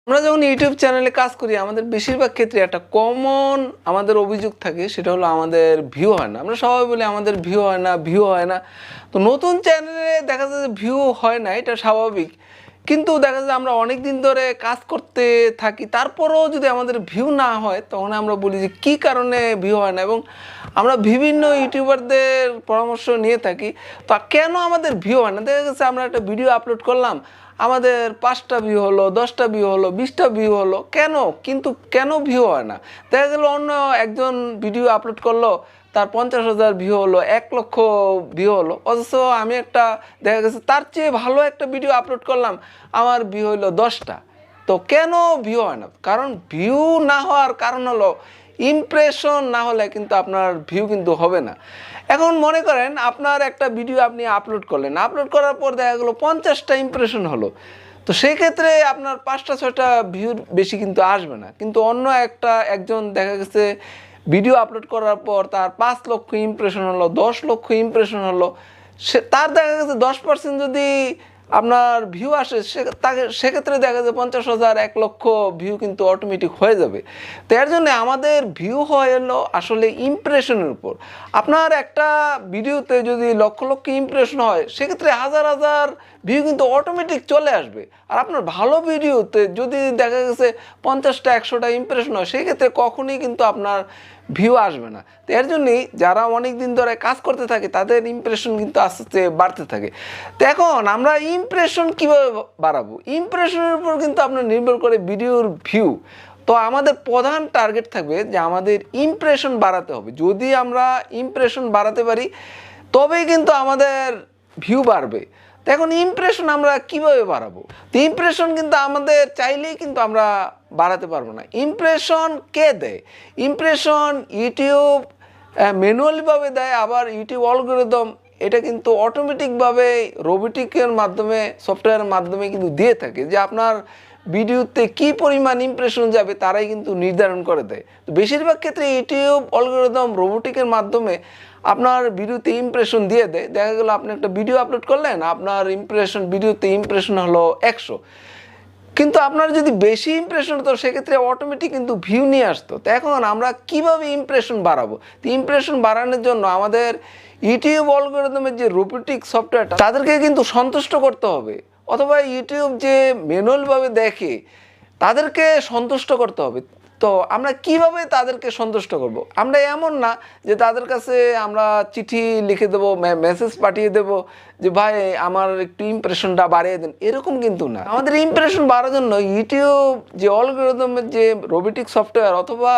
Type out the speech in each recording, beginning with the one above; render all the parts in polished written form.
আমরা যখন ইউটিউব চ্যানেলে কাজ করি আমাদের বেশিরভাগ ক্ষেত্রে একটা কমন আমাদের অভিযোগ থাকে, সেটা হলো আমাদের ভিউ হয় না। আমরা সবাই বলি আমাদের ভিউ হয় না, ভিউ হয় না। তো নতুন চ্যানেলে দেখা যায় যে ভিউ হয় না, এটা স্বাভাবিক। কিন্তু দেখা যায় আমরা অনেক দিন ধরে কাজ করতে থাকি, তারপরেও যদি আমাদের ভিউ না হয় তখন আমরা বলি যে কী কারণে ভিউ হয় না, এবং আমরা বিভিন্ন ইউটিউবারদের পরামর্শ নিয়ে থাকি। তো কেন আমাদের ভিউ হয় না? দেখা গেছে আমরা একটা ভিডিও আপলোড করলাম, আমাদের 5টা ভিউ হলো, 10টা ভিউ হলো, 20টা ভিউ হলো, কেন? কিন্তু কেন ভিউ হয় না? দেখা গেল অন্য একজন ভিডিও আপলোড করলো, তার 50,000 ভিউ হলো, 1 লক্ষ ভিউ হলো, অথচ আমি একটা দেখা গেছে তার চেয়ে ভালো একটা ভিডিও আপলোড করলাম, আমার ভিউ হলো 10টা। তো কেন ভিউ হয় না? কারণ ভিউ না হওয়ার কারণ হলো ইমপ্রেশন না হলে কিন্তু আপনার ভিউ কিন্তু হবে না। এখন মনে করেন আপনার একটা ভিডিও আপনি আপলোড করলেন, আপলোড করার পর দেখা গেলো 50টা ইমপ্রেশন হলো, তো সেক্ষেত্রে আপনার 5টা 6টা ভিউর বেশি কিন্তু আসবে না। কিন্তু অন্য একজন দেখা গেছে ভিডিও আপলোড করার পর তার 5 লক্ষ ইমপ্রেশন হলো, 10 লক্ষ ইমপ্রেশন হলো, তার দেখা গেছে 10% যদি আপনার ভিউ আসে, সেক্ষেত্রে দেখা যায় 50,000 1 লক্ষ ভিউ কিন্তু অটোমেটিক হয়ে যাবে। তো এর জন্য আমাদের ভিউ হয় হলো আসলে ইমপ্রেশনের উপর। আপনার একটা ভিডিওতে যদি লক্ষ লক্ষ ইমপ্রেশন হয়, সেক্ষেত্রে হাজার হাজার ভিউ কিন্তু অটোমেটিক চলে আসবে। আর আপনার ভালো ভিডিওতে যদি দেখা গেছে 50টা 100টা ইমপ্রেশন হয়, সেক্ষেত্রে কখনই কিন্তু আপনার ভিউ আসবে না। তো এর জন্যই যারা অনেক দিন ধরে কাজ করতে থাকে তাদের ইমপ্রেশন কিন্তু আস্তে আস্তে বাড়তে থাকে। তো এখন আমরা ইমপ্রেশন কীভাবে বাড়াবো? ইমপ্রেশনের উপর কিন্তু আপনার নির্ভর করে ভিডিওর ভিউ। তো আমাদের প্রধান টার্গেট থাকবে যে আমাদের ইমপ্রেশন বাড়াতে হবে। যদি আমরা ইমপ্রেশন বাড়াতে পারি তবেই কিন্তু আমাদের ভিউ বাড়বে। তো এখন ইমপ্রেশন আমরা কিভাবে বাড়াবো? তো ইমপ্রেশন কিন্তু আমাদের চাইলেই কিন্তু আমরা বাড়াতে পারবো না। ইমপ্রেশন কে দেয়? ইমপ্রেশন ইউটিউব ম্যানুয়ালিভাবে দেয়, আবার ইউটিউব অ্যালগরিদম এটা কিন্তু অটোমেটিকভাবে রোবোটিকের মাধ্যমে, সফটওয়্যারের মাধ্যমে কিন্তু দিয়ে থাকে, যে আপনার ভিডিওতে কী পরিমাণ ইমপ্রেশন যাবে তারাই কিন্তু নির্ধারণ করে দেয়। তো বেশিরভাগ ক্ষেত্রে ইউটিউব অ্যালগরিদম রোবোটিকের মাধ্যমে আপনার ভিডিওতে ইমপ্রেশন দিয়ে দেয়। দেখা গেলো আপনি একটা ভিডিও আপলোড করলেন, আপনার ভিডিওতে ইমপ্রেশন হলো 100, কিন্তু আপনার যদি বেশি ইমপ্রেশন হতো সেক্ষেত্রে অটোমেটিক কিন্তু ভিউ নিয়ে আসতো। তো এখন আমরা কিভাবে ইমপ্রেশন বাড়াবো? তো ইমপ্রেশন বাড়ানোর জন্য আমাদের ইউটিউব অ্যালগরিদমের যে রোবোটিক সফটওয়্যারটা, তাদেরকে কিন্তু সন্তুষ্ট করতে হবে, অথবা ইউটিউব যে ম্যানুয়ালভাবে দেখে তাদেরকে সন্তুষ্ট করতে হবে। তো আমরা কিভাবে তাদেরকে সন্তুষ্ট করব? আমরা এমন না যে তাদের কাছে আমরা চিঠি লিখে দেবো, মেসেজ পাঠিয়ে দেবো যে ভাই আমার একটু ইমপ্রেশনটা বাড়িয়ে দেন, এরকম কিন্তু না। আমাদের ইমপ্রেশন বাড়ার জন্য ইউটিউব যে অ্যালগরিদমের যে রোবোটিক সফটওয়্যার, অথবা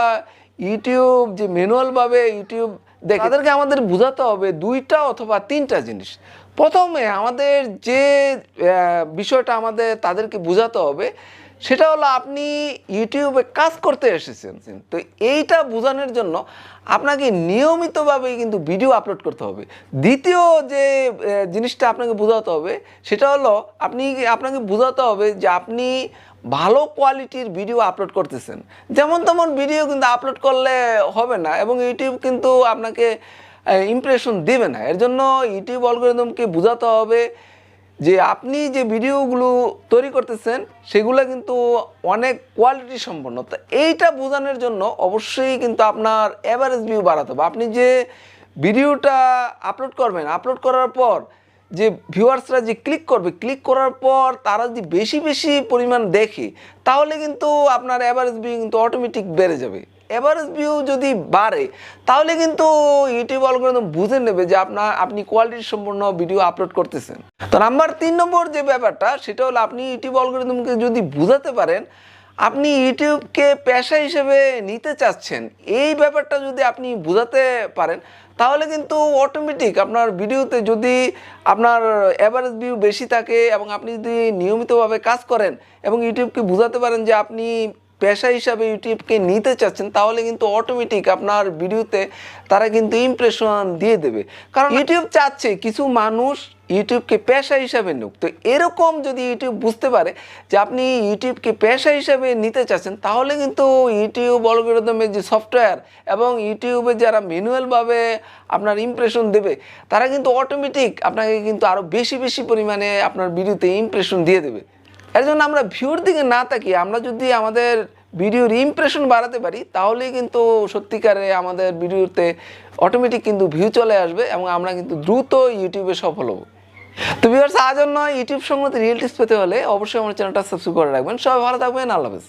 ইউটিউব যে ম্যানুয়ালভাবে ইউটিউব দেখে, তাদেরকে আমাদের বোঝাতে হবে 2টা অথবা 3টা জিনিস। প্রথমে আমাদের যে বিষয়টা আমাদের তাদেরকে বোঝাতে হবে সেটা হলো আপনি ইউটিউবে কাজ করতে এসেছেন। তো এইটা বোঝানোর জন্য আপনাকে নিয়মিতভাবেই কিন্তু ভিডিও আপলোড করতে হবে। দ্বিতীয় যে জিনিসটা আপনাকে বোঝাতে হবে সেটা হলো আপনাকে বোঝাতে হবে যে আপনি ভালো কোয়ালিটির ভিডিও আপলোড করতেছেন। যেমন তেমন ভিডিও কিন্তু আপলোড করলে হবে না, এবং ইউটিউব কিন্তু আপনাকে ইমপ্রেশন দেবে না। এর জন্য ইউটিউব অ্যালগরিদমকে বোঝাতে হবে যে আপনি যে ভিডিওগুলো তৈরি করতেছেন সেগুলো কিন্তু অনেক কোয়ালিটি সম্পন্ন। তো এইটা বোঝানোর জন্য অবশ্যই কিন্তু আপনার অ্যাভারেজ ভিউ বাড়াতে হবে। আপনি যে ভিডিওটা আপলোড করবেন, আপলোড করার পর যে ভিউয়ার্সরা যে ক্লিক করবে, ক্লিক করার পর তারা যদি বেশি বেশি পরিমাণ দেখে, তাহলে কিন্তু আপনার অ্যাভারেজ ভিউ কিন্তু অটোমেটিক বেড়ে যাবে। এভারেজ ভিউ যদি বাড়ে তাহলে কিন্তু ইউটিউব অ্যালগরিদম বুঝে নেবে যে আপনি কোয়ালিটি সম্পন্ন ভিডিও আপলোড করতেছেন। তো নাম্বার 3 নম্বর যে ব্যাপারটা সেটা হলো আপনি ইউটিউব অ্যালগরিদমকে যদি বুঝাতে পারেন আপনি ইউটিউবকে পেশা হিসেবে নিতে চাচ্ছেন, এই ব্যাপারটা যদি আপনি বুঝাতে পারেন তাহলে কিন্তু অটোমেটিক আপনার ভিডিওতে যদি আপনার অ্যাভারেজ ভিউ বেশি থাকে এবং আপনি যদি নিয়মিতভাবে কাজ করেন এবং ইউটিউবকে বুঝাতে পারেন যে আপনি পেশা হিসাবে ইউটিউবকে নিতে চাচ্ছেন, তাহলে কিন্তু অটোমেটিক আপনার ভিডিওতে তারা কিন্তু ইমপ্রেশন দিয়ে দেবে। কারণ ইউটিউব চাচ্ছে কিছু মানুষ ইউটিউবকে পেশা হিসাবে নিক। তো এরকম যদি ইউটিউব বুঝতে পারে যে আপনি ইউটিউবকে পেশা হিসাবে নিতে চাচ্ছেন, তাহলে কিন্তু ইউটিউব অ্যালগরিদমের যে সফটওয়্যার এবং ইউটিউবে যারা ম্যানুয়ালভাবে আপনার ইমপ্রেশন দেবে তারা কিন্তু অটোমেটিক আপনাকে কিন্তু আরও বেশি বেশি পরিমাণে আপনার ভিডিওতে ইমপ্রেশন দিয়ে দেবে। এর জন্য আমরা ভিউর দিকে না তাকিয়ে আমরা যদি আমাদের ভিডিওর ইমপ্রেশন বাড়াতে পারি তাহলেই কিন্তু সত্যিকারে আমাদের ভিডিওতে অটোমেটিক কিন্তু ভিউ চলে আসবে এবং আমরা কিন্তু দ্রুত ইউটিউবে সফল হব। তো ভিউয়ার্স, আজ জন্য ইউটিউব সংক্রান্ত রিয়েল টিপস পেতে হলে অবশ্যই আমার চ্যানেলটা সাবস্ক্রাইব করে রাখবেন। সবাই ভালো থাকবেন, আল্লাহ হাফেজ।